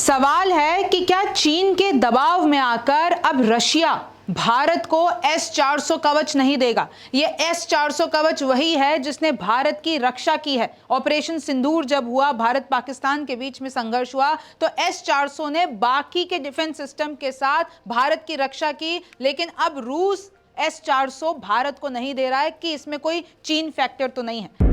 सवाल है कि क्या चीन के दबाव में आकर अब रशिया भारत को S-400 कवच नहीं देगा। यह S-400 कवच वही है जिसने भारत की रक्षा की है। ऑपरेशन सिंदूर जब हुआ, भारत पाकिस्तान के बीच में संघर्ष हुआ, तो S-400 ने बाकी के डिफेंस सिस्टम के साथ भारत की रक्षा की। लेकिन अब रूस S-400 भारत को नहीं दे रहा है कि इसमें कोई चीन फैक्टर तो नहीं है।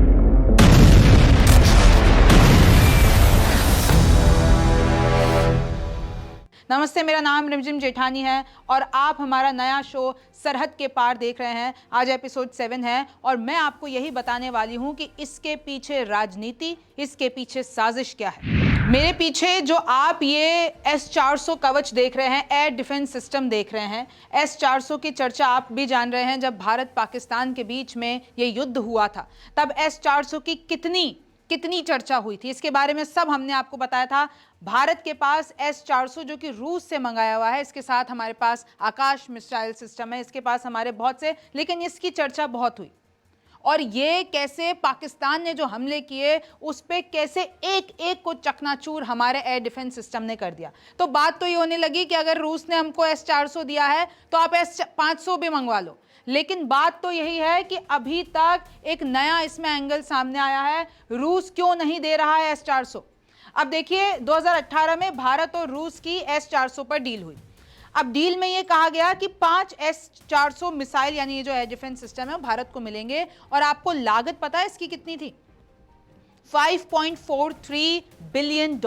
नमस्ते, मेरा नाम रिमझिम जेठानी है और आप हमारा नया शो सरहद के पार देख रहे हैं। आज एपिसोड 7 है और मैं आपको यही बताने वाली हूं कि इसके पीछे राजनीति, इसके पीछे साजिश क्या है। मेरे पीछे जो आप ये S-400 कवच देख रहे हैं, एयर डिफेंस सिस्टम देख रहे हैं, S-400 की चर्चा आप भी जान रहे हैं। जब भारत पाकिस्तान के बीच में ये युद्ध हुआ था तब S-400 की कितनी चर्चा हुई थी, इसके बारे में सब हमने आपको बताया था। भारत के पास S-400 जो कि रूस से मंगाया हुआ है, इसके साथ हमारे पास आकाश मिसाइल सिस्टम है, इसके पास हमारे बहुत से, लेकिन इसकी चर्चा बहुत हुई। और ये कैसे पाकिस्तान ने जो हमले किए उस पे कैसे एक एक को चकनाचूर हमारे एयर डिफेंस सिस्टम ने कर दिया। तो बात तो ये होने लगी कि अगर रूस ने हमको S-400 दिया है तो आप S-500 भी मंगवा लो। लेकिन बात तो यही है कि अभी तक एक नया इसमें एंगल सामने आया है, रूस क्यों नहीं दे रहा है S-400। अब देखिए, 2018 में भारत और रूस की S-400 पर डील हुई। अब डील में यह कहा गया कि 5 S-400 मिसाइल, यानी ये जो एयर डिफेंस सिस्टम है, भारत को मिलेंगे। और आपको लागत पता है इसकी कितनी थी? $5.43 बिलियन।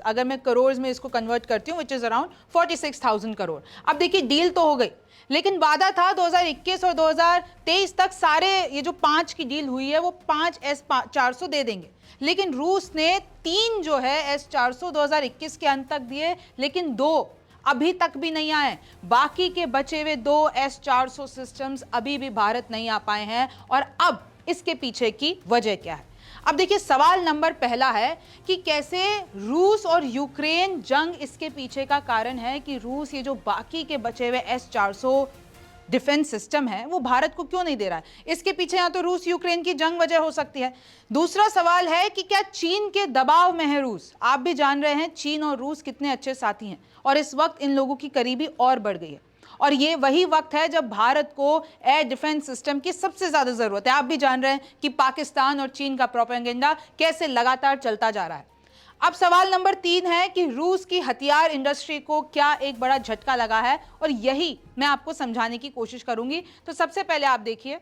अगर मैं करोड़ में इसको कन्वर्ट करती हूं, विच इज अराउंड 46,000 करोड़। अब देखिए, डील तो हो गई, लेकिन वादा था 2021 और 2023 तक सारे ये जो 5 की डील हुई है वो 5 S-400 दे देंगे। लेकिन रूस ने 3 जो है S-400 2021 के अंत तक दिए, लेकिन 2 अभी तक भी नहीं आए। बाकी के बचे हुए 2 S-400 सिस्टम्स अभी भी भारत नहीं आ पाए हैं। और अब इसके पीछे की वजह क्या है? अब देखिए, सवाल नंबर पहला है कि कैसे रूस और यूक्रेन जंग इसके पीछे का कारण है कि रूस ये जो बाकी के बचे हुए S-400 डिफेंस सिस्टम है वो भारत को क्यों नहीं दे रहा है। इसके पीछे या तो रूस यूक्रेन की जंग वजह हो सकती है। दूसरा सवाल है कि क्या चीन के दबाव में है रूस। आप भी जान रहे हैं चीन और रूस कितने अच्छे साथी हैं और इस वक्त इन लोगों की करीबी और बढ़ गई है। और ये वही वक्त है जब भारत को एयर डिफेंस सिस्टम की सबसे ज्यादा जरूरत है। आप भी जान रहे हैं कि पाकिस्तान और चीन का प्रोपेगेंडा कैसे लगातार चलता जा रहा है। अब सवाल नंबर 3 है कि रूस की हथियार इंडस्ट्री को क्या एक बड़ा झटका लगा है, और यही मैं आपको समझाने की कोशिश करूंगी। तो सबसे पहले आप देखिए,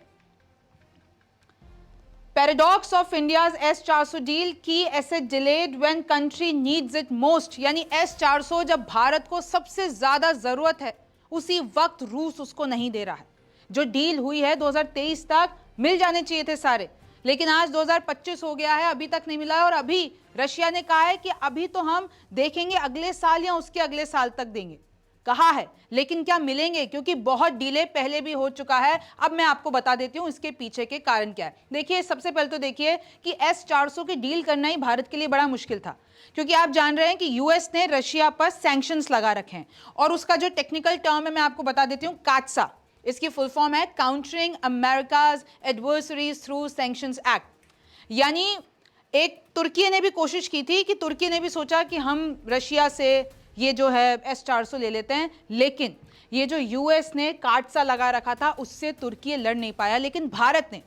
paradox of India's S-400 deal, key asset delayed when country needs it most. यानी S-400 जब भारत को सबसे ज्यादा जरूरत है उसी वक्त रूस उसको नहीं दे रहा है। जो डील हुई है 2023 तक मिल जाने चाहिए थे सारे, लेकिन आज 2025 हो गया है, अभी तक नहीं मिला है। और अभी रशिया ने कहा है कि अभी तो हम देखेंगे अगले साल या उसके अगले साल तक देंगे, कहा है, लेकिन क्या मिलेंगे? क्योंकि बहुत डिले पहले भी हो चुका है। अब मैं आपको बता देती हूं इसके पीछे के कारण क्या है। देखिए, सबसे पहले तो देखिए कि S-400 की डील करना ही भारत के लिए बड़ा मुश्किल था, क्योंकि आप जान रहे हैं कि यूएस ने रशिया पर सैंक्शंस लगा रखे हैं। और उसका जो टेक्निकल टर्म है मैं आपको बता देती हूं, काटसा। इसकी फुल फॉर्म है countering America's adversaries through sanctions act. यानी एक तुर्की ने भी कोशिश की थी कि तुर्की ने भी सोचा कि हम रशिया से ये जो है S-400 ले लेते हैं, लेकिन ये जो यूएस ने काटसा लगा रखा था उससे तुर्की लड़ नहीं पाया। लेकिन भारत ने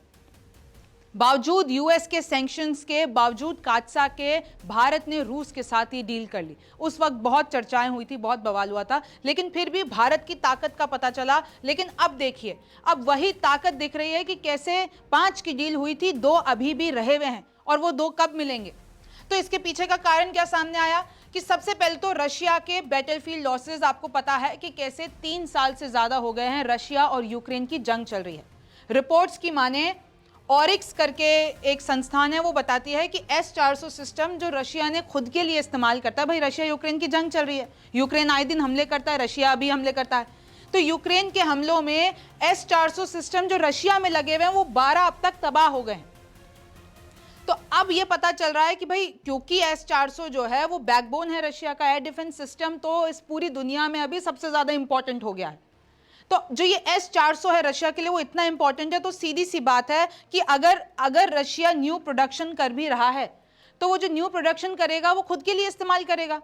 बावजूद यूएस के सैंक्शंस के, बावजूद काटसा के, भारत ने रूस के साथ ही डील कर ली। उस वक्त बहुत चर्चाएं हुई थी, बहुत बवाल हुआ था, लेकिन फिर भी भारत की ताकत का पता चला। लेकिन अब देखिए, अब वही ताकत दिख रही है कि कैसे 5 की डील हुई थी, 2 अभी भी रहे हुए हैं, और वो 2 कब मिलेंगे। तो इसके पीछे का कारण क्या सामने आया कि सबसे पहले तो रशिया के बैटलफील्ड लॉसेस, आपको पता है कि कैसे 3 साल से ज्यादा हो गए हैं रशिया और यूक्रेन की जंग चल रही है। रिपोर्ट्स की माने, ऑरिक्स करके एक संस्थान है, वो बताती है कि S-400 सिस्टम जो रशिया ने खुद के लिए इस्तेमाल करता है, भाई रशिया यूक्रेन की जंग चल रही है, यूक्रेन आए दिन हमले करता है, रशिया अभी हमले करता है, तो यूक्रेन के हमलों में S-400 सिस्टम जो रशिया में लगे हुए हैं वो 12 अब तक तबाह हो गए हैं। तो अब ये पता चल रहा है कि भाई क्योंकि S-400 जो है वो बैकबोन है रशिया का एयर डिफेंस सिस्टम, तो इस पूरी दुनिया में अभी सबसे ज्यादा इंपॉर्टेंट हो गया है। तो जो ये S-400 है रशिया के लिए वो इतना इंपॉर्टेंट है, तो सीधी सी बात है कि अगर रशिया न्यू प्रोडक्शन कर भी रहा है तो वो जो न्यू प्रोडक्शन करेगा वो खुद के लिए इस्तेमाल करेगा।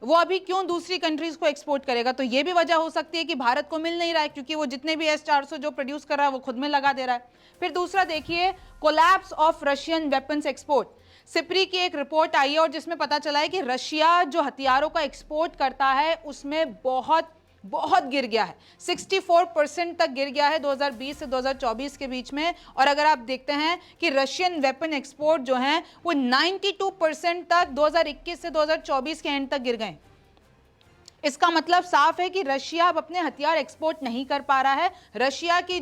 वो अभी क्यों दूसरी कंट्रीज को एक्सपोर्ट करेगा? तो ये भी वजह हो सकती है कि भारत को मिल नहीं रहा है, क्योंकि वो जितने भी S-400 जो प्रोड्यूस कर रहा है वो खुद में लगा दे रहा है। फिर दूसरा देखिए, collapse of Russian weapons export. SIPRI की एक रिपोर्ट आई है और जिसमें पता चला है कि रशिया जो हथियारों का एक्सपोर्ट करता है उसमें बहुत बहुत गिर गया है, 64% तक गिर गया है 2020 से 2024 के बीच में। और अगर आप देखते हैं कि रशियन वेपन एक्सपोर्ट जो हैं वो 92% तक 2021 से 2024 के एंड तक गिर गए। इसका मतलब साफ है कि रशिया अब अपने हथियार एक्सपोर्ट नहीं कर पा रहा है। रशिया की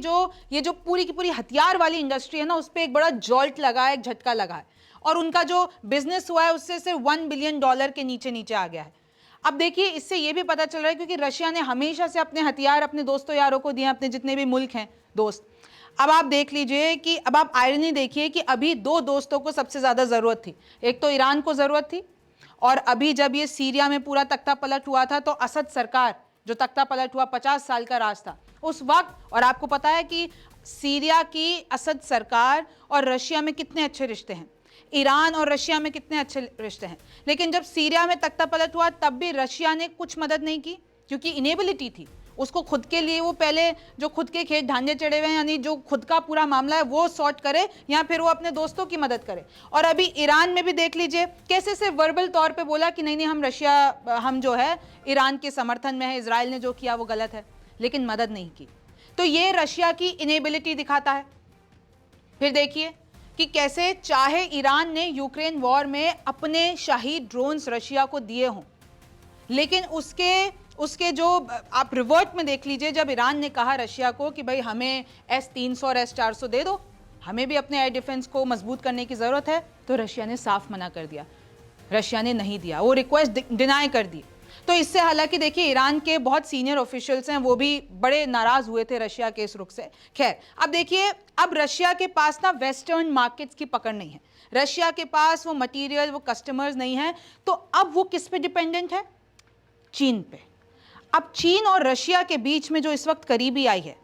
ये जो पूरी की पूरी हथियार वाली इंडस्ट्री है ना, उस पर एक बड़ा जॉल्ट लगा है, एक झटका लगा है, और उनका जो बिजनेस हुआ है उससे सिर्फ $1 बिलियन के नीचे नीचे आ गया है। अब देखिए, इससे ये भी पता चल रहा है क्योंकि रशिया ने हमेशा से अपने हथियार अपने दोस्तों यारों को दिए, अपने जितने भी मुल्क हैं दोस्त। अब आप देख लीजिए कि अब आप आयरनी देखिए कि अभी दो दोस्तों को सबसे ज्यादा जरूरत थी। एक तो ईरान को जरूरत थी, और अभी जब ये सीरिया में पूरा तख्ता पलट हुआ था तो असद सरकार जो तख्ता पलट हुआ 50 साल का राज था उस वक्त, और आपको पता है कि सीरिया की असद सरकार और रशिया में कितने अच्छे रिश्ते हैं, ईरान और रशिया में कितने अच्छे रिश्ते हैं। लेकिन जब सीरिया में तख्ता पलट हुआ तब भी रशिया ने कुछ मदद नहीं की, क्योंकि इनेबिलिटी थी उसको खुद के लिए। वो पहले जो खुद के खेत ढांढे चढ़े हुए हैं, यानी जो खुद का पूरा मामला है वो सॉर्ट करे, या फिर वो अपने दोस्तों की मदद करे। और अभी ईरान में भी देख लीजिए कैसे से वर्बल तौर पे बोला कि नहीं नहीं हम जो है ईरान के समर्थन में है, इजराइल ने जो किया वो गलत है, लेकिन मदद नहीं की। तो ये रशिया की इनेबिलिटी दिखाता है। फिर देखिए कि कैसे चाहे ईरान ने यूक्रेन वॉर में अपने शाही ड्रोन्स रशिया को दिए हों, लेकिन उसके जो आप रिवर्ट में देख लीजिए, जब ईरान ने कहा रशिया को कि भाई हमें S-300 और S-400 दे दो, हमें भी अपने एयर डिफेंस को मजबूत करने की जरूरत है, तो रशिया ने साफ मना कर दिया, रशिया ने नहीं दिया, वो रिक्वेस्ट डिनाई कर दी। तो इससे हालांकि देखिए ईरान के बहुत सीनियर ऑफिशियल्स हैं, वो भी बड़े नाराज हुए थे रशिया के इस रुख से। खैर, अब देखिए, अब रशिया के पास ना वेस्टर्न मार्केट्स की पकड़ नहीं है, रशिया के पास वो मटेरियल, वो कस्टमर्स नहीं है, तो अब वो किस पे डिपेंडेंट है? चीन पे। अब चीन और रशिया के बीच में जो इस वक्त करीबी आई है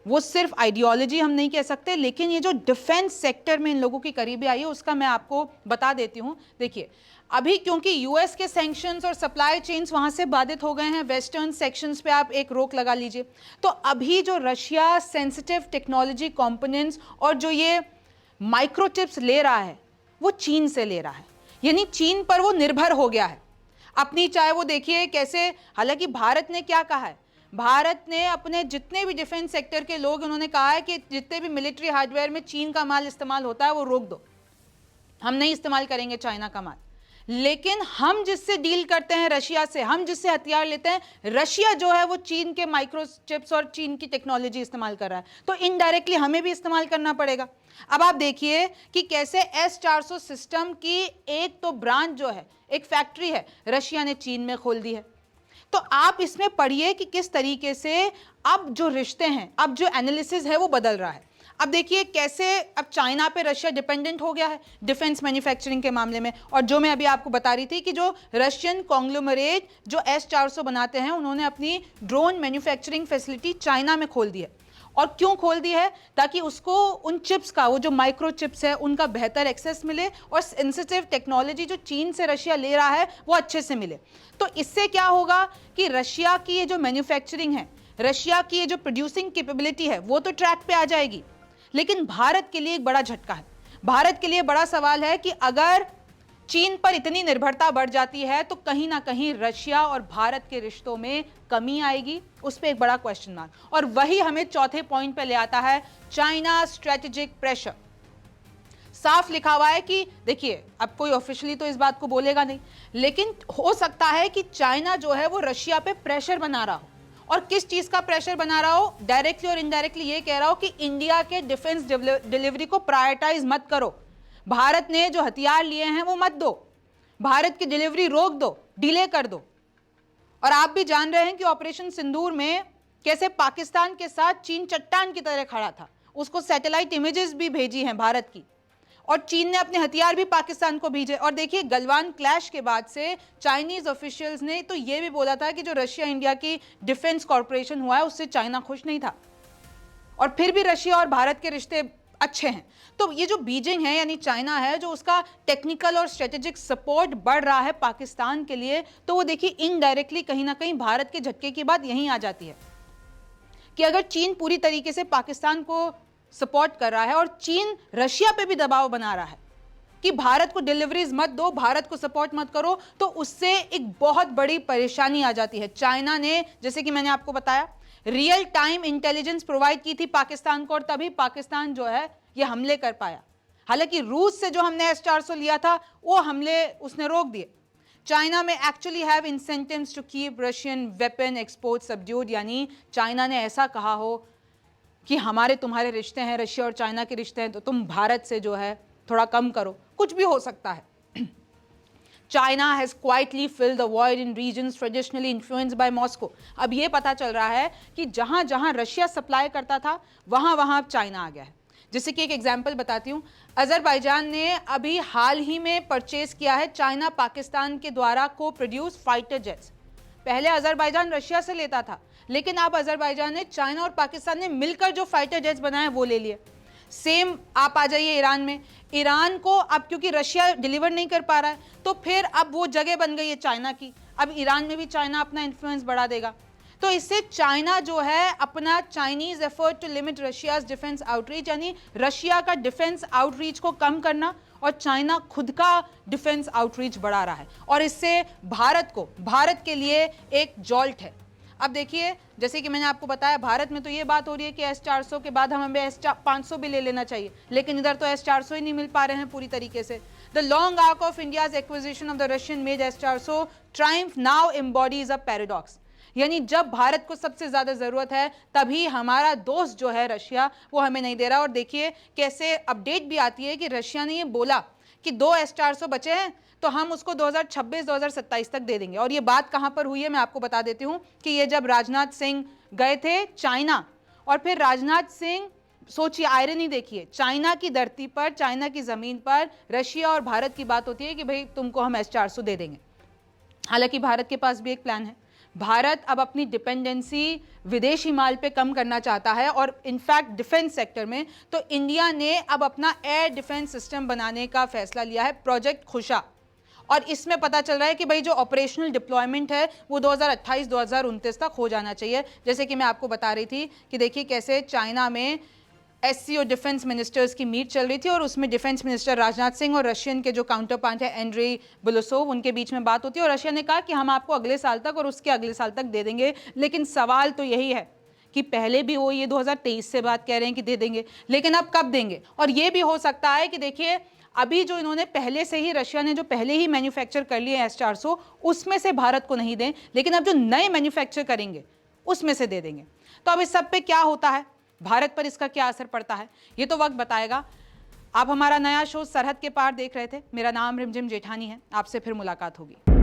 वो सिर्फ आइडियोलॉजी हम नहीं कह सकते, लेकिन ये जो डिफेंस सेक्टर में इन लोगों की करीबी आई है उसका मैं आपको बता देती हूं। देखिए, अभी क्योंकि यूएस के सैंक्शंस और सप्लाई चेन्स वहां से बाधित हो गए हैं, वेस्टर्न सेक्शंस पे आप एक रोक लगा लीजिए, तो अभी जो रशिया सेंसिटिव टेक्नोलॉजी कंपोनेंट्स और जो ये माइक्रोचिप्स ले रहा है वो चीन से ले रहा है, यानी चीन पर वो निर्भर हो गया है अपनी। चाहे वो देखिए कैसे, हालांकि भारत ने क्या कहा है, भारत ने अपने जितने भी डिफेंस सेक्टर के लोग, उन्होंने कहा है कि जितने भी मिलिट्री हार्डवेयर में चीन का माल इस्तेमाल होता है वो रोक दो, हम नहीं इस्तेमाल करेंगे चाइना का माल। लेकिन हम जिससे डील करते हैं रशिया से, हम जिससे हथियार लेते हैं, रशिया जो है वो चीन के माइक्रोचिप्स और चीन की टेक्नोलॉजी इस्तेमाल कर रहा है, तो इनडायरेक्टली हमें भी इस्तेमाल करना पड़ेगा। अब आप देखिए कि कैसे S-400 सिस्टम की एक तो ब्रांच जो है, एक फैक्ट्री है, रशिया ने चीन में खोल दी है। तो आप इसमें पढ़िए कि किस तरीके से अब जो रिश्ते हैं, अब जो एनालिसिस है वो बदल रहा है। अब देखिए कैसे अब चाइना पे रशिया डिपेंडेंट हो गया है डिफेंस मैन्युफैक्चरिंग के मामले में। और जो मैं अभी आपको बता रही थी कि जो रशियन कॉन्ग्लोमरेट जो S-400 बनाते हैं, उन्होंने अपनी ड्रोन मैन्युफैक्चरिंग फैसिलिटी चाइना में खोल दी है। और क्यों खोल दी है? ताकि उसको उन चिप्स का, वो जो माइक्रो चिप्स है, उनका बेहतर एक्सेस मिले और सेंसिटिव टेक्नोलॉजी जो चीन से रशिया ले रहा है वो अच्छे से मिले। तो इससे क्या होगा कि रशिया की ये जो मैन्युफैक्चरिंग है, रशिया की ये जो प्रोड्यूसिंग कैपेबिलिटी है, वो तो ट्रैक पे आ जाएगी। लेकिन भारत के लिए एक बड़ा झटका है, भारत के लिए बड़ा सवाल है कि अगर चीन पर इतनी निर्भरता बढ़ जाती है तो कहीं ना कहीं रशिया और भारत के रिश्तों में कमी आएगी, उस पर एक बड़ा क्वेश्चन मार्क। और वही हमें चौथे पॉइंट पे ले आता है, चाइना स्ट्रेटेजिक प्रेशर। साफ लिखा हुआ है कि देखिए, अब कोई ऑफिशियली तो इस बात को बोलेगा नहीं, लेकिन हो सकता है कि चाइना जो है वो रशिया पे प्रेशर बना रहा हो। और किस चीज का प्रेशर बना रहा हो? डायरेक्टली और इनडायरेक्टली ये कह रहा हो कि इंडिया के डिफेंस डिलीवरी को प्रायोरिटाइज मत करो, भारत ने जो हथियार लिए हैं वो मत दो, भारत की डिलीवरी रोक दो, डिले कर दो। और आप भी जान रहे हैं कि ऑपरेशन सिंदूर में कैसे पाकिस्तान के साथ चीन चट्टान की तरह खड़ा था, उसको सैटेलाइट इमेजेस भी भेजी हैं भारत की, और चीन ने अपने हथियार भी पाकिस्तान को भेजे। और देखिए, गलवान क्लैश के बाद से चाइनीज ऑफिशियल्स ने तो यह भी बोला था कि जो रशिया इंडिया की डिफेंस कॉर्पोरेशन हुआ है उससे चाइना खुश नहीं था। और फिर भी रशिया और भारत के रिश्ते अच्छे हैं। तो ये जो बीजिंग है यानी चाइना है, जो उसका टेक्निकल और स्ट्रेटेजिक सपोर्ट बढ़ रहा है पाकिस्तान के लिए, तो वो देखिए इनडायरेक्टली कहीं ना कहीं भारत के झटके की बात यहीं आ जाती है कि अगर चीन पूरी तरीके से पाकिस्तान को सपोर्ट कर रहा है और चीन रशिया पे भी दबाव बना रहा है कि भारत को डिलीवरीज मत दो, भारत को सपोर्ट मत करो, तो उससे एक बहुत बड़ी परेशानी आ जाती है। चाइना ने, जैसे कि मैंने आपको बताया, रियल टाइम इंटेलिजेंस प्रोवाइड की थी पाकिस्तान को और तभी पाकिस्तान जो है ये हमले कर पाया। हालांकि रूस से जो हमने S-400 लिया था वो हमले उसने रोक दिए। चाइना में actually have incentives to keep Russian weapon export subdued, यानी चाइना ने ऐसा कहा हो कि हमारे तुम्हारे रिश्ते हैं, रशिया और चाइना के रिश्ते हैं, तो तुम भारत से जो है थोड़ा कम करो। कुछ भी हो सकता है। China has quietly filled the void in regions traditionally influenced by Moscow. अब ये पता चल रहा है कि जहां जहां रशिया सप्लाई करता था वहां वहां अब चाइना आ गया है। जैसे कि एक एग्जांपल बताती हूँ, अजरबैजान ने अभी हाल ही में परचेज किया है चाइना पाकिस्तान के द्वारा को प्रोड्यूस फाइटर जेट्स। पहले अजरबैजान रशिया से लेता था, लेकिन अब अजरबैजान ने, चाइना और पाकिस्तान ने मिलकर जो फाइटर जेट्स बनाए वो ले लिए। सेम आप आ जाइए ईरान में। ईरान को अब क्योंकि रशिया डिलीवर नहीं कर पा रहा है, तो फिर अब वो जगह बन गई है चाइना की। अब ईरान में भी चाइना अपना इन्फ्लुएंस बढ़ा देगा। तो इससे चाइना जो है अपना Chinese effort to limit Russia's defence outreach, यानी रशिया का डिफेंस आउटरीच को कम करना, और चाइना खुद का डिफेंस आउटरीच बढ़ा रहा है। और इससे भारत के लिए एक जॉल्ट है। अब देखिए, जैसे कि मैंने आपको बताया, भारत में तो ये बात हो रही है कि S-400 के बाद हमें S-500 भी ले लेना चाहिए, लेकिन इधर तो S-400 ही नहीं मिल पा रहे हैं पूरी तरीके से। The long arc of India's acquisition of the Russian made S-400 Triumph now embodies a paradox, यानी जब भारत को सबसे ज्यादा जरूरत है तभी हमारा दोस्त जो है रशिया वो हमें नहीं दे रहा। और देखिए कैसे अपडेट भी आती है कि रशिया ने ये बोला कि 2 S-400 बचे हैं तो हम उसको 2026-2027 तक दे देंगे। और ये बात कहां पर हुई है मैं आपको बता देती हूं कि ये जब राजनाथ सिंह गए थे चाइना, और फिर राजनाथ सिंह, सोचिए आयरनी देखिए, चाइना की धरती पर, चाइना की जमीन पर रशिया और भारत की बात होती है कि भाई तुमको हम S-400 दे देंगे। हालांकि भारत के पास भी एक प्लान है। भारत अब अपनी डिपेंडेंसी विदेशी माल पे कम करना चाहता है, और इनफैक्ट डिफेंस सेक्टर में तो इंडिया ने अब अपना एयर डिफेंस सिस्टम बनाने का फैसला लिया है, प्रोजेक्ट खुशा। और इसमें पता चल रहा है कि भाई जो ऑपरेशनल डिप्लॉयमेंट है वो 2028-2029 तक हो जाना चाहिए। जैसे कि मैं आपको बता रही थी कि देखिए कैसे चाइना में SCO डिफेंस मिनिस्टर्स की मीट चल रही थी, और उसमें डिफेंस मिनिस्टर राजनाथ सिंह और रशियन के जो काउंटर पार्ट है एंड्री बुलोसोव, उनके बीच में बात होती है। और रशिया ने कहा कि हम आपको अगले साल तक और उसके अगले साल तक दे देंगे। लेकिन सवाल तो यही है कि पहले भी वो ये 2023 से बात कह रहे हैं कि दे देंगे, लेकिन अब कब देंगे। और ये भी हो सकता है कि देखिए अभी जो इन्होंने पहले से ही, रशिया ने जो पहले ही मैन्युफैक्चर कर लिए S-400, उसमें से भारत को नहीं दें, लेकिन अब जो नए मैन्युफैक्चर करेंगे उसमें से दे देंगे। तो अब इस सब पे क्या होता है, भारत पर इसका क्या असर पड़ता है, ये तो वक्त बताएगा। आप हमारा नया शो सरहद के पार देख रहे थे। मेरा नाम रिमझिम जेठानी है। आपसे फिर मुलाकात होगी।